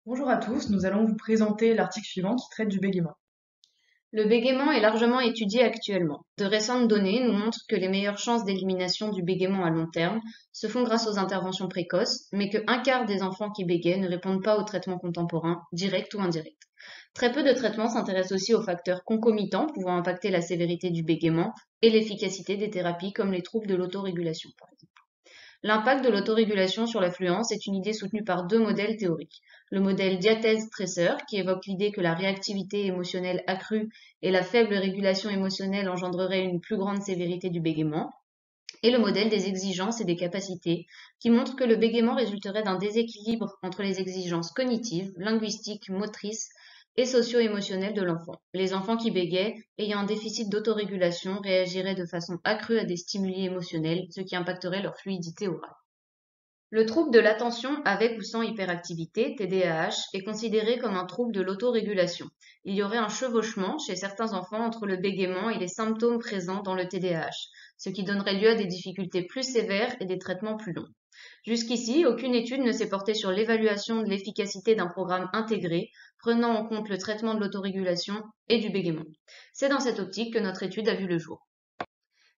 Bonjour à tous, nous allons vous présenter l'article suivant qui traite du bégaiement. Le bégaiement est largement étudié actuellement. De récentes données nous montrent que les meilleures chances d'élimination du bégaiement à long terme se font grâce aux interventions précoces, mais que un quart des enfants qui bégayent ne répondent pas aux traitements contemporains, directs ou indirects. Très peu de traitements s'intéressent aussi aux facteurs concomitants pouvant impacter la sévérité du bégaiement et l'efficacité des thérapies comme les troubles de l'autorégulation, par exemple. L'impact de l'autorégulation sur l'affluence est une idée soutenue par deux modèles théoriques. Le modèle diathèse-stresseur, qui évoque l'idée que la réactivité émotionnelle accrue et la faible régulation émotionnelle engendreraient une plus grande sévérité du bégaiement, et le modèle des exigences et des capacités, qui montre que le bégaiement résulterait d'un déséquilibre entre les exigences cognitives, linguistiques, motrices et socio-émotionnelles de l'enfant. Les enfants qui bégaient, ayant un déficit d'autorégulation, réagiraient de façon accrue à des stimuli émotionnels, ce qui impacterait leur fluidité orale. Le trouble de l'attention avec ou sans hyperactivité, TDAH, est considéré comme un trouble de l'autorégulation. Il y aurait un chevauchement chez certains enfants entre le bégaiement et les symptômes présents dans le TDAH, ce qui donnerait lieu à des difficultés plus sévères et des traitements plus longs. Jusqu'ici, aucune étude ne s'est portée sur l'évaluation de l'efficacité d'un programme intégré prenant en compte le traitement de l'autorégulation et du bégaiement. C'est dans cette optique que notre étude a vu le jour.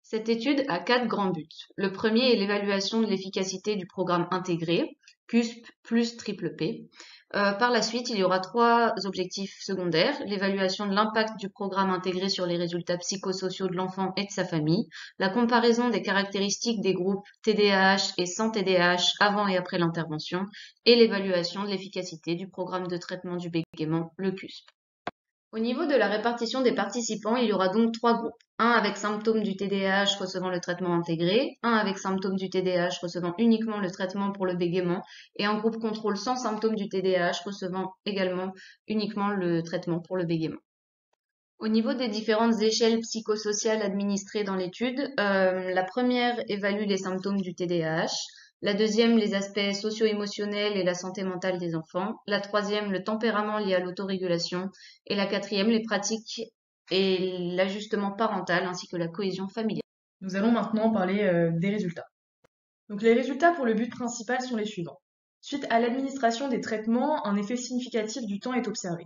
Cette étude a quatre grands buts. Le premier est l'évaluation de l'efficacité du programme intégré, CUSP plus triple P. Par la suite, il y aura trois objectifs secondaires. L'évaluation de l'impact du programme intégré sur les résultats psychosociaux de l'enfant et de sa famille, la comparaison des caractéristiques des groupes TDAH et sans TDAH avant et après l'intervention, et l'évaluation de l'efficacité du programme de traitement du bégaiement, le CUSP. Au niveau de la répartition des participants, il y aura donc trois groupes. Un avec symptômes du TDAH recevant le traitement intégré, un avec symptômes du TDAH recevant uniquement le traitement pour le bégaiement, et un groupe contrôle sans symptômes du TDAH recevant également uniquement le traitement pour le bégaiement. Au niveau des différentes échelles psychosociales administrées dans l'étude, la première évalue les symptômes du TDAH, la deuxième les aspects socio-émotionnels et la santé mentale des enfants, la troisième le tempérament lié à l'autorégulation et la quatrième les pratiques et l'ajustement parental ainsi que la cohésion familiale. Nous allons maintenant parler des résultats. Donc les résultats pour le but principal sont les suivants. Suite à l'administration des traitements, un effet significatif du temps est observé.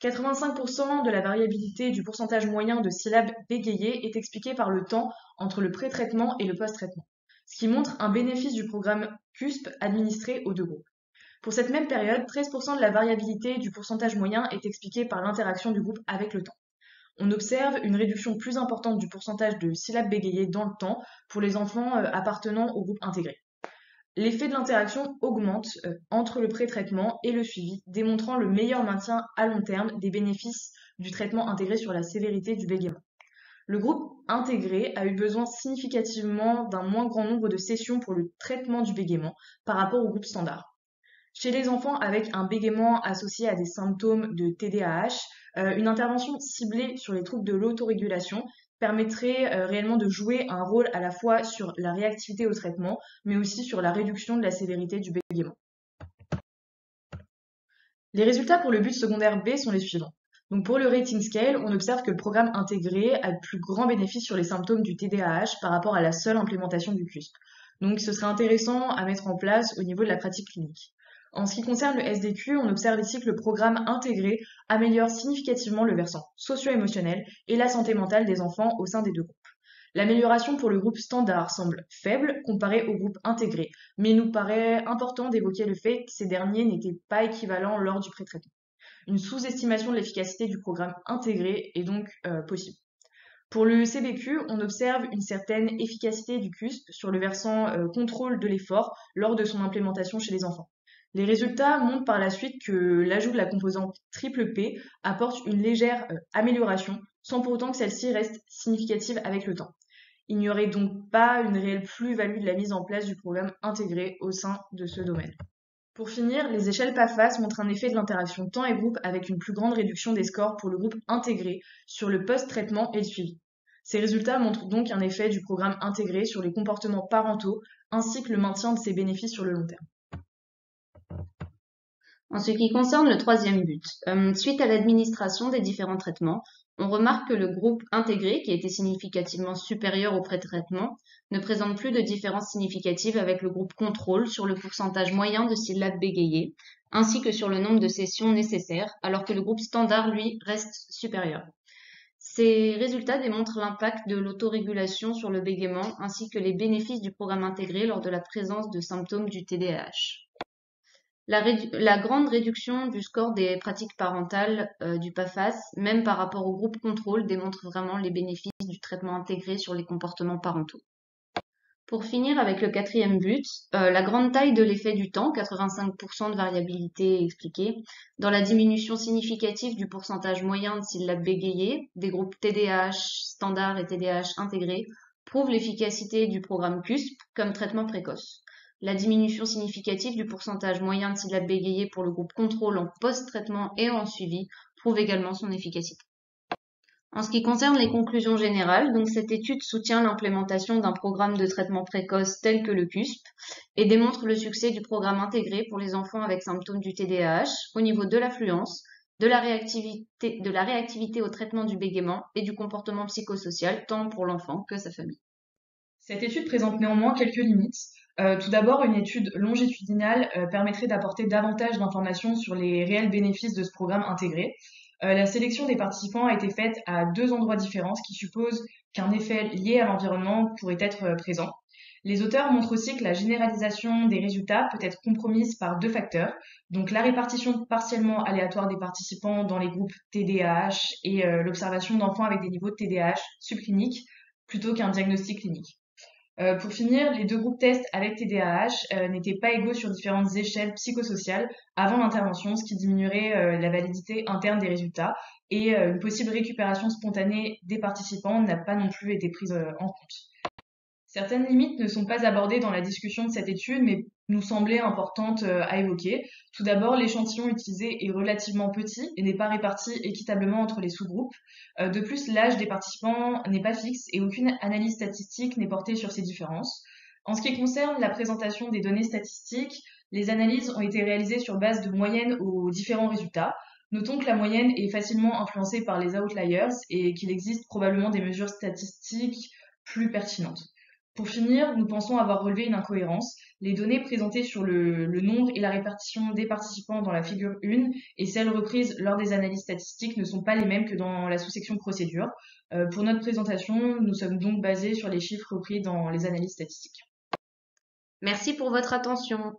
85% de la variabilité du pourcentage moyen de syllabes bégayées est expliqué par le temps entre le pré-traitement et le post-traitement, ce qui montre un bénéfice du programme CUSP administré aux deux groupes. Pour cette même période, 13% de la variabilité du pourcentage moyen est expliquée par l'interaction du groupe avec le temps. On observe une réduction plus importante du pourcentage de syllabes bégayées dans le temps pour les enfants appartenant au groupe intégré. L'effet de l'interaction augmente entre le pré-traitement et le suivi, démontrant le meilleur maintien à long terme des bénéfices du traitement intégré sur la sévérité du bégaiement. Le groupe intégré a eu besoin significativement d'un moins grand nombre de sessions pour le traitement du bégaiement par rapport au groupe standard. Chez les enfants avec un bégaiement associé à des symptômes de TDAH, une intervention ciblée sur les troubles de l'autorégulation permettrait réellement de jouer un rôle à la fois sur la réactivité au traitement, mais aussi sur la réduction de la sévérité du bégaiement. Les résultats pour le but secondaire B sont les suivants. Donc pour le rating scale, on observe que le programme intégré a le plus grand bénéfice sur les symptômes du TDAH par rapport à la seule implémentation du CUSP. Donc ce serait intéressant à mettre en place au niveau de la pratique clinique. En ce qui concerne le SDQ, on observe ici que le programme intégré améliore significativement le versant socio-émotionnel et la santé mentale des enfants au sein des deux groupes. L'amélioration pour le groupe standard semble faible comparée au groupe intégré, mais il nous paraît important d'évoquer le fait que ces derniers n'étaient pas équivalents lors du pré-traitement. Une sous-estimation de l'efficacité du programme intégré est donc possible. Pour le CBQ, on observe une certaine efficacité du CUSP sur le versant contrôle de l'effort lors de son implémentation chez les enfants. Les résultats montrent par la suite que l'ajout de la composante triple P apporte une légère amélioration, sans pour autant que celle-ci reste significative avec le temps. Il n'y aurait donc pas une réelle plus-value de la mise en place du programme intégré au sein de ce domaine. Pour finir, les échelles PAFAS montrent un effet de l'interaction temps et groupe avec une plus grande réduction des scores pour le groupe intégré sur le post-traitement et le suivi. Ces résultats montrent donc un effet du programme intégré sur les comportements parentaux ainsi que le maintien de ses bénéfices sur le long terme. En ce qui concerne le troisième but, suite à l'administration des différents traitements, on remarque que le groupe intégré, qui était significativement supérieur au pré-traitement, ne présente plus de différence significative avec le groupe contrôle sur le pourcentage moyen de syllabes bégayées, ainsi que sur le nombre de sessions nécessaires, alors que le groupe standard, lui, reste supérieur. Ces résultats démontrent l'impact de l'autorégulation sur le bégaiement, ainsi que les bénéfices du programme intégré lors de la présence de symptômes du TDAH. La grande réduction du score des pratiques parentales du PAFAS, même par rapport au groupe contrôle, démontre vraiment les bénéfices du traitement intégré sur les comportements parentaux. Pour finir avec le quatrième but, la grande taille de l'effet du temps, 85% de variabilité expliquée, dans la diminution significative du pourcentage moyen de syllabes bégayées des groupes TDAH standard et TDAH intégrés, prouve l'efficacité du programme CUSP comme traitement précoce. La diminution significative du pourcentage moyen de syllabes bégayées pour le groupe contrôle en post-traitement et en suivi prouve également son efficacité. En ce qui concerne les conclusions générales, donc cette étude soutient l'implémentation d'un programme de traitement précoce tel que le CUSP et démontre le succès du programme intégré pour les enfants avec symptômes du TDAH au niveau de l'affluence, de la réactivité au traitement du bégaiement et du comportement psychosocial, tant pour l'enfant que sa famille. Cette étude présente néanmoins quelques limites. Tout d'abord, une étude longitudinale permettrait d'apporter davantage d'informations sur les réels bénéfices de ce programme intégré. La sélection des participants a été faite à 2 endroits différents, ce qui suppose qu'un effet lié à l'environnement pourrait être présent. Les auteurs montrent aussi que la généralisation des résultats peut être compromise par 2 facteurs, donc la répartition partiellement aléatoire des participants dans les groupes TDAH et l'observation d'enfants avec des niveaux de TDAH subcliniques plutôt qu'un diagnostic clinique. Pour finir, les 2 groupes tests avec TDAH n'étaient pas égaux sur différentes échelles psychosociales avant l'intervention, ce qui diminuerait la validité interne des résultats. Et une possible récupération spontanée des participants n'a pas non plus été prise en compte. Certaines limites ne sont pas abordées dans la discussion de cette étude, mais nous semblaient importantes à évoquer. Tout d'abord, l'échantillon utilisé est relativement petit et n'est pas réparti équitablement entre les sous-groupes. De plus, l'âge des participants n'est pas fixe et aucune analyse statistique n'est portée sur ces différences. En ce qui concerne la présentation des données statistiques, les analyses ont été réalisées sur base de moyennes aux différents résultats. Notons que la moyenne est facilement influencée par les outliers et qu'il existe probablement des mesures statistiques plus pertinentes. Pour finir, nous pensons avoir relevé une incohérence. Les données présentées sur le nombre et la répartition des participants dans la figure 1 et celles reprises lors des analyses statistiques ne sont pas les mêmes que dans la sous-section procédure. Pour notre présentation, nous sommes donc basés sur les chiffres repris dans les analyses statistiques. Merci pour votre attention.